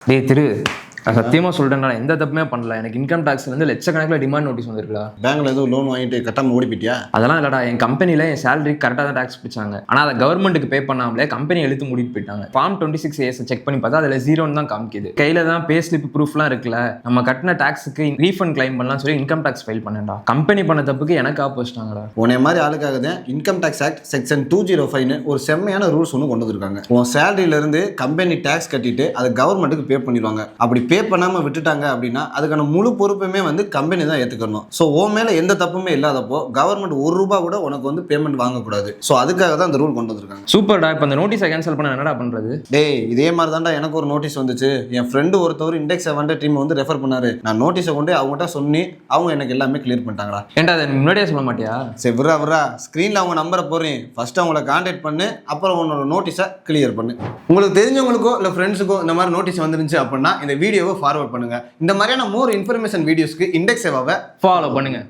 டேய் திரு, நான் சத்தியமாக சொல்கிறேன், நான் எந்த தப்புமே பண்ணல. எனக்கு இன்கம் டேக்ஸ்லேருந்து லட்சக்கணக்கில் டிமாண்ட் நோட்டீஸ் வந்துருக்குடா. பேங்க்ல எதுவும் லோன் வாங்கிட்டு கட்டாமல் ஓடி போயிட்டியா? அதெல்லாம் இல்லடா, என் கம்பெனியில் என் சேலரி கரெக்டாக தான் டேக்ஸ் பிடிச்சாங்க. ஆனால் அதை கவர்மெண்ட்டுக்கு பே பண்ணாமலே கம்பெனி எழுத்து மூடிட்டு போயிட்டாங்க. ஃபார்ம் 26A செக் பண்ணி பார்த்தா அதில் 0 தான் காமிக்குது. கையில் தான் பே ஸ்லிப் ப்ரூஃப்லாம் இருக்குல்ல, நம்ம கட்டின டேக்ஸுக்கு ரீஃபண்ட் கிளைம் பண்ணலாம் சொல்லி இன்கம் டேக்ஸ் ஃபைல் பண்ணேன்டா. கம்பெனி பண்ண தப்புக்கு எனக்கு ஆப்போசிட்டாங்கடா. உன்னை மாதிரி ஆளுக்காக தான் இன்கம் டேக்ஸ் ஆக்ட் செக்ஷன் 205 ஒரு செம்மையான ரூல்ஸ் ஒன்று கொண்டு வந்திருக்காங்க. உன் சேலரியிலேருந்து கம்பெனி டேக்ஸ் கட்டிட்டு அதை கவர்மெண்ட்டுக்கு பே பண்ணிடுவாங்க. அப்படி பே பண்ணாமல் விட்டுட்டாங்க அப்படின்னா அதுக்கான முழு பொறுப்புமே வந்து கம்பெனி தான் ஏற்றுக்கணும். ஸோ உன் மேலே எந்த தப்புமே இல்லாதப்போ கவர்மெண்ட் ₹1 கூட உனக்கு வந்து பேமெண்ட் வாங்கக்கூடாது. ஸோ அதுக்காக தான் இந்த ரூல் கொண்டு வந்திருக்காங்க. சூப்பர்டா. இப்போ அந்த நோட்டீஸை கேன்சல் பண்ண என்னடா பண்ணுறது? டேய், இதே மாதிரி தான்டா எனக்கு ஒரு நோட்டீஸ் வந்துச்சு. என் ஃப்ரெண்டு ஒருத்தவர் இண்டெக்ஸ் 700 டீம் வந்து ரெஃபர் பண்ணாரு. நான் நோட்டீஸை கொண்டு அவங்ககிட்ட சொன்னி அவங்க எனக்கு எல்லாமே கிளியர் பண்ணிட்டாங்களா. ஏன்டா அதை முன்னாடியே சொல்ல மாட்டியா? சரி விட்றா ஸ்க்ரீனில் அவங்க நம்பரை போடுறேன். ஃபர்ஸ்ட் அவங்கள கான்டாக்ட் பண்ணு, அப்புறம் உன்னோட நோட்டீஸை கிளியர் பண்ணு. உங்களுக்கு தெரிஞ்சவங்களுக்கோ இல்லை ஃப்ரெண்ட்ஸுக்கோ இந்த மாதிரி நோட்டீஸ் வந்துருந்துச்சு அப்படின்னா இந்த வீடியோவை ஃபார்வர்ட் பண்ணுங்க. இந்த மாதிரியான மோர் இன்ஃபர்மேஷன் வீடியோஸ்க்கு இண்டெக்ஸ் சேவாவை ஃபாலோ பண்ணுங்க.